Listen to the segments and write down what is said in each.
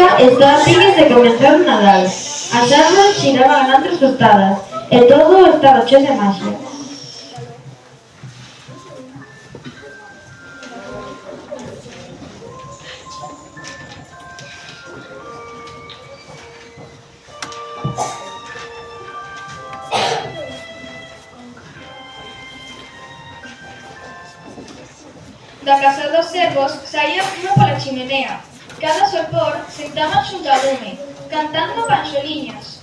música está a piques de comenzar o Nadal. As árbores xiraban antes tostadas e todo estaba cheo de maxia. Da casa dos servos saía fumo pola chimenea. Cada sopor sentaban xunto ao lume, cantando panxoliñas.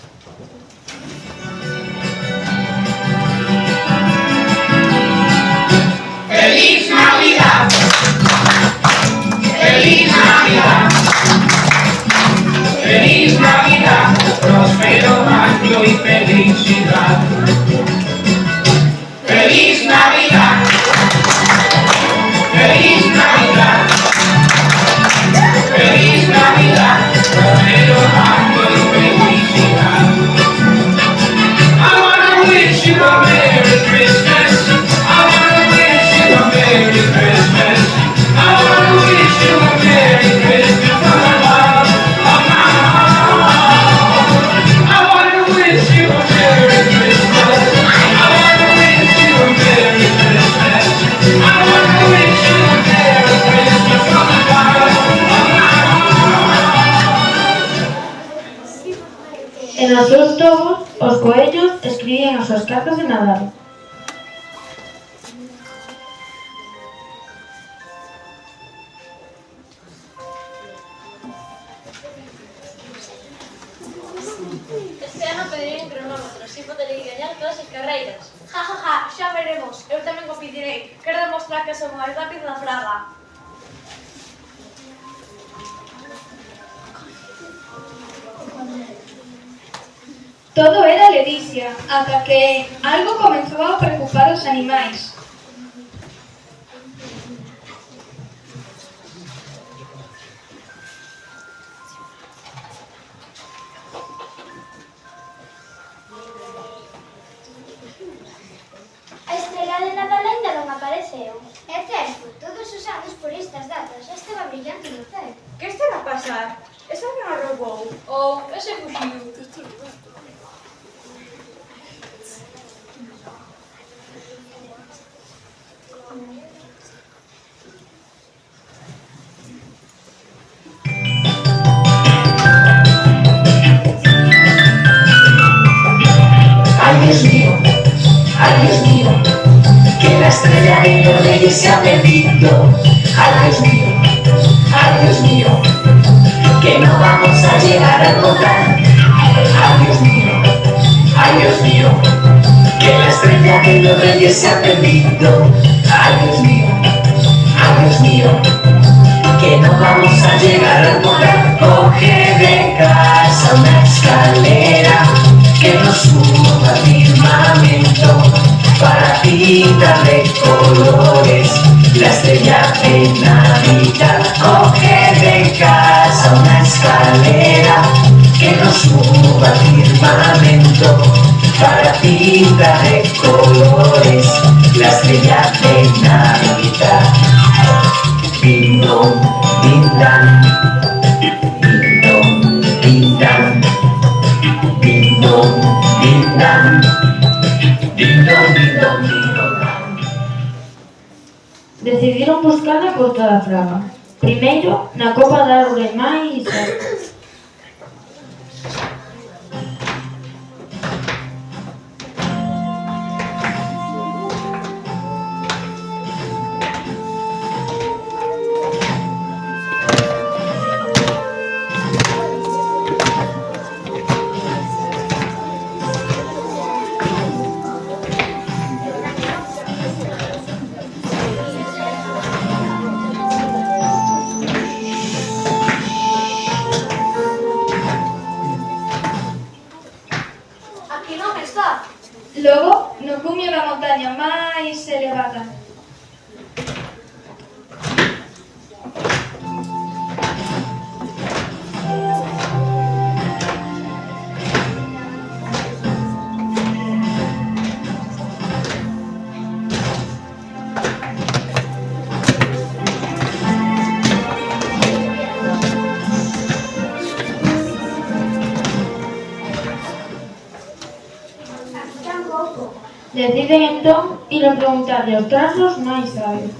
¡Feliz Navidad! ¡Feliz Navidad! ¡Feliz Navidad! ¡Próspero año y felicidad! ¡Feliz Navidad! ¡Feliz Navidad! ¡Feliz Navidad! ¡Próspero año y felicidad! I wanna wish you a Merry Christmas. I wanna wish you a Merry Christmas. I wanna wish you a Merry Christmas from the bottom of my heart. I wanna wish you a Merry Christmas. I wanna wish you a Merry Christmas. I wanna wish you a Merry Christmas from the bottom of my heart. E nos seus tobos, os coellos escribían as súas cartas de Nadal. Este ano pedirei un cronómetro, así poderei gañar todas as carreiras. Ja, ja, ja, xa veremos. Eu tamén competirei. Quero demostrar que son o máis rápido da fraga. Todo era ledicia, ata que algo comezou a preocupar os animais. A estrela de Nadal ainda non apareceu. É certo, todos os anos por estas datas xa estaba brillante no céu. Que estará a pasar? Esa non a roubou? Ou ese fuxiu? Ay Dios mío, que la estrella de los reyes se ha perdido. Ay Dios mío, que no vamos a llegar a encontrar. Ay Dios mío, que la estrella de los reyes se ha perdido. Ay Dios mío, que no vamos a llegar a encontrar. Coge de casa una escalera que nos suba al firmamento para pintar de colores la estrella de Navidad. Coge de casa una escalera que nos suba al firmamento para pintar de colores la estrella de Navidad. Ding dong, ding dang, ding dong, ding dang, ding dong, ding dang, ding dong, ding dong, ding dong. Decidiron buscala por toda a fraga. Primeiro, na copa da árbore máis alta. Deciden entón ir a preguntarlle aos traslos máis sabios.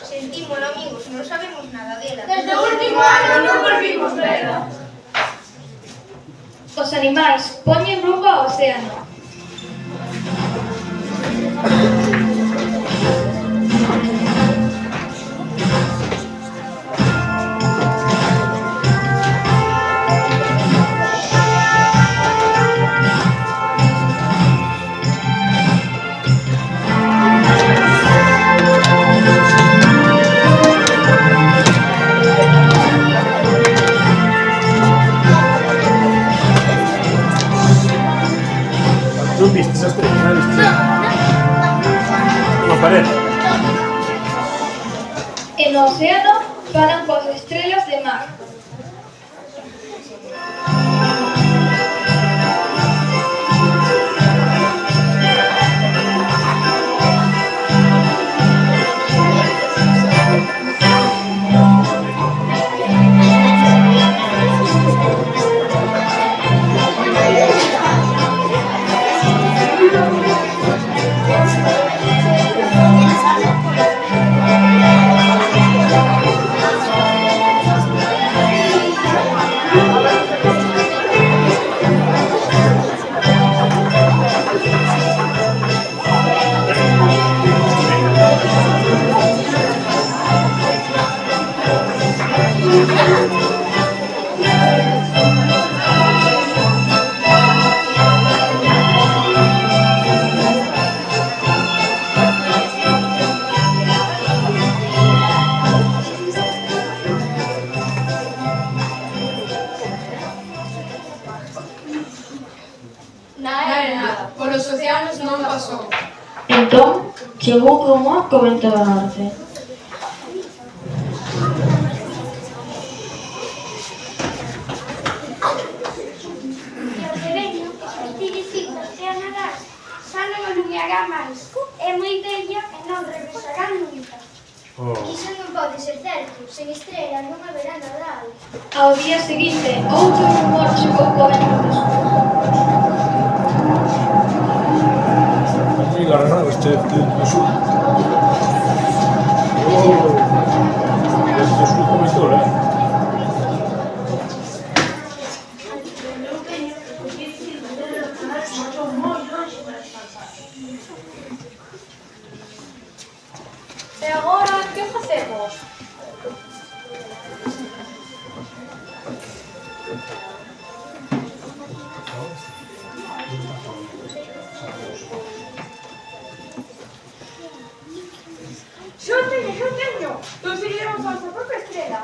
Sentímolo, amigos, non sabemos nada dela. Desde o último ano non volvimos verla. Os animais poñen rumbo ao océano. ¿Tú viste esa estrella? ¿Viste? No parece. E no océano falan coas estrelas de mar. Nada, polos océanos non pasou. Entón, chegou un rumor co vento do norte. E o debeño, que tirificos e a nadar, xa non o lumiará máis. É moi bella e non regresará nunca. Iso non pode ser certo, sen estrela non haberá Nadal. Ao día seguinte, outro rumor chegou co vento do sur. Y la verdad, este es un... Este es un comedor, ¿eh? E agora, que facemos? Xo teño! Conseguiremos a nosa propia estrela.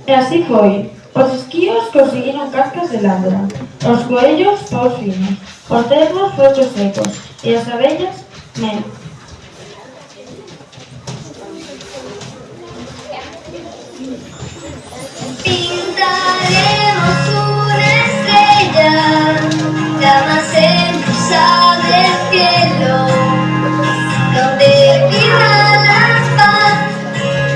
E así foi. Os esquíos conseguiron cascas de ladra, os coellos paus finos, os cervos frutos secos e as abellas mel. Pintaremos una estrella, la más hermosa del cielo, donde viva la paz,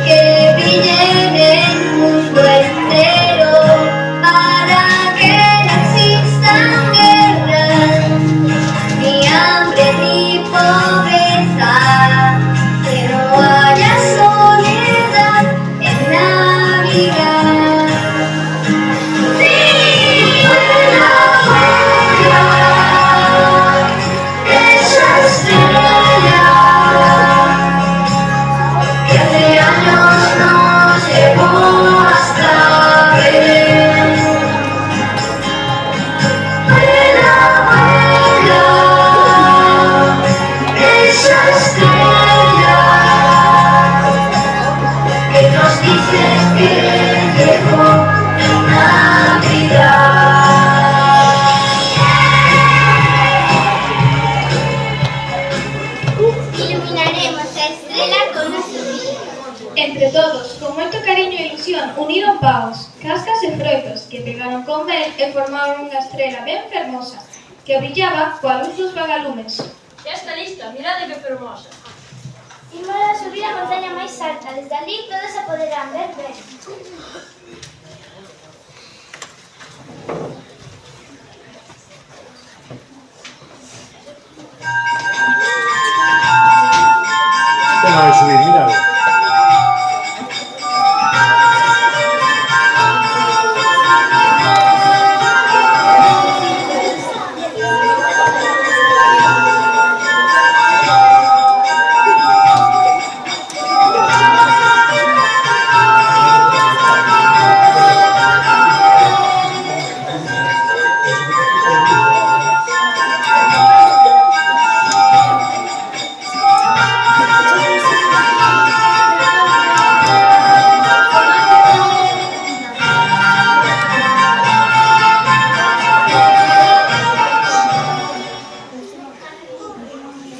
que brille en el mundo entero, para que no existan guerras, ni hambre ni pobreza. astros que pegaron con Ben e formaron unha estrela ben fermosa que brillaba coa luz dos vagalumes. Ya está lista, mirade que fermosa. Imos a subir a montaña máis alta. Desde ali todos se poderán ver ben. Venga, a subir, míralo.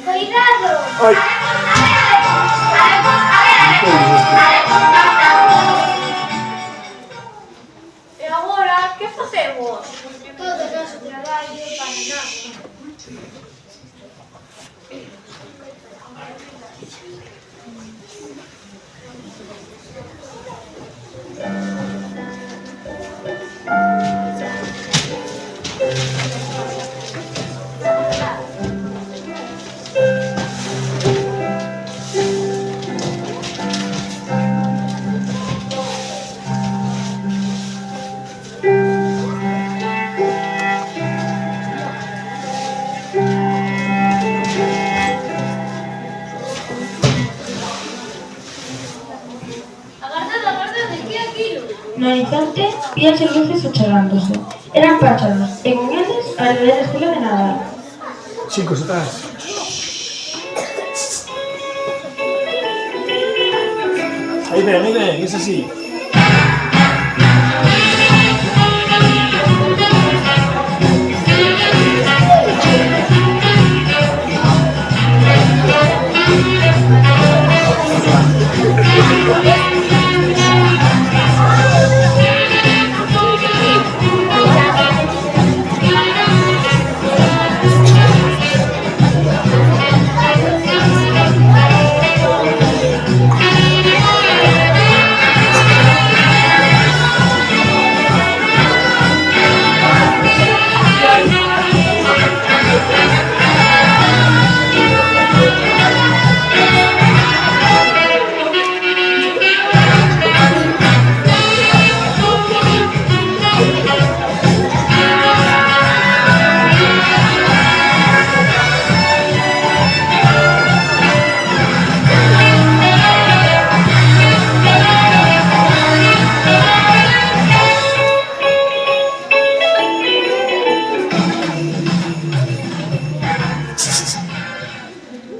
¡Cuidado! Ai! E agora, que facemos? Todo o noso traballo para nada. Agardade, que é aquilo? No instante, víanse luces achegándose. Eran páxaros, e con eles a verdadeira estela de Nadal. Chicos, atrás. Ahí ven, es así.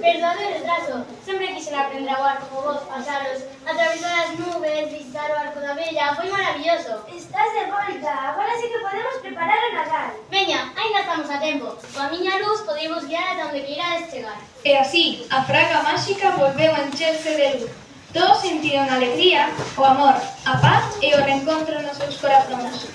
Perdone o retraso. Sempre quixen aprender a voar como vos, pasaros, atravesar as nubes, visitar o Arco da Vella. Foi maravilloso. Estás de volta. Agora sí que podemos preparar o Nadal. Veña, ainda estamos a tempo. Coa miña luz podemos guiar ata onde queirades chegar. E así, a fraga máxica volveu a encherse de luz. Todos sentiron a alegría, o amor, a paz e o reencontro nos seus corazóns.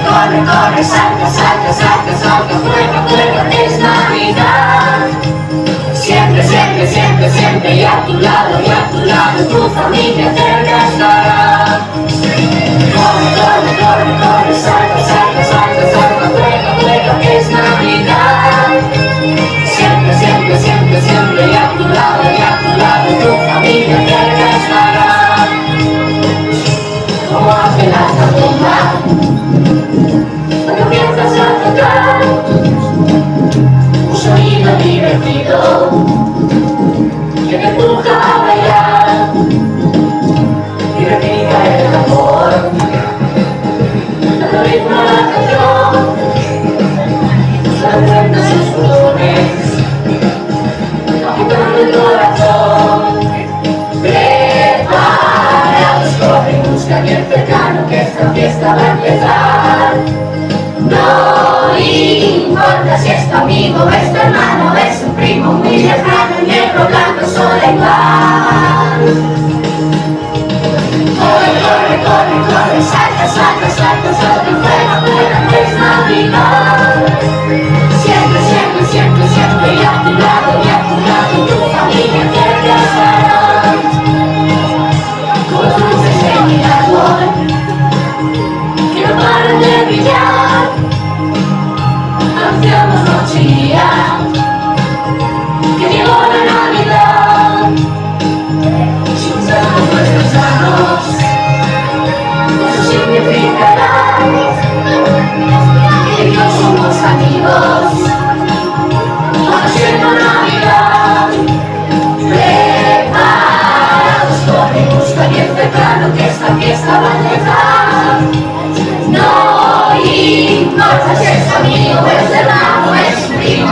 Corre, corre, salta, salta, salta, salta, juega, juega, es Navidad. Siempre, siempre, siempre, siempre, y a tu lado, tu familia cerca estará. Corre, corre, corre, corre, salta, salta, salta, salta, juega, juega, es Navidad. Siempre, siempre, siempre, siempre, y a tu lado, tu familia cerca estará. Como hace la tumba. Comienzas a tocar un sonido divertido que te empuja a bailar y repica el amor al ritmo fiesta va a empezar. No importa si es tu amigo, es tu hermano, es un primo muy lejano, negro, blanco, sol igual. Corre, corre, corre, corre, salta, salta, salta sobre el fuego, fuera que es Navidad. Siempre, siempre, siempre, siempre, y a tu lado, tu familia siempre estará. Con las luces de mi árbol, que no paran de brillar. Anunciamos noche y día, que llegó la Navidad. Juntamos nuestras manos, eso significará que Dios somos amigos. Haciendo Navidad, preparados, corre, busca bien cercano que esta fiesta va a empezar. No importa si es amigo, es hermano, es un primo,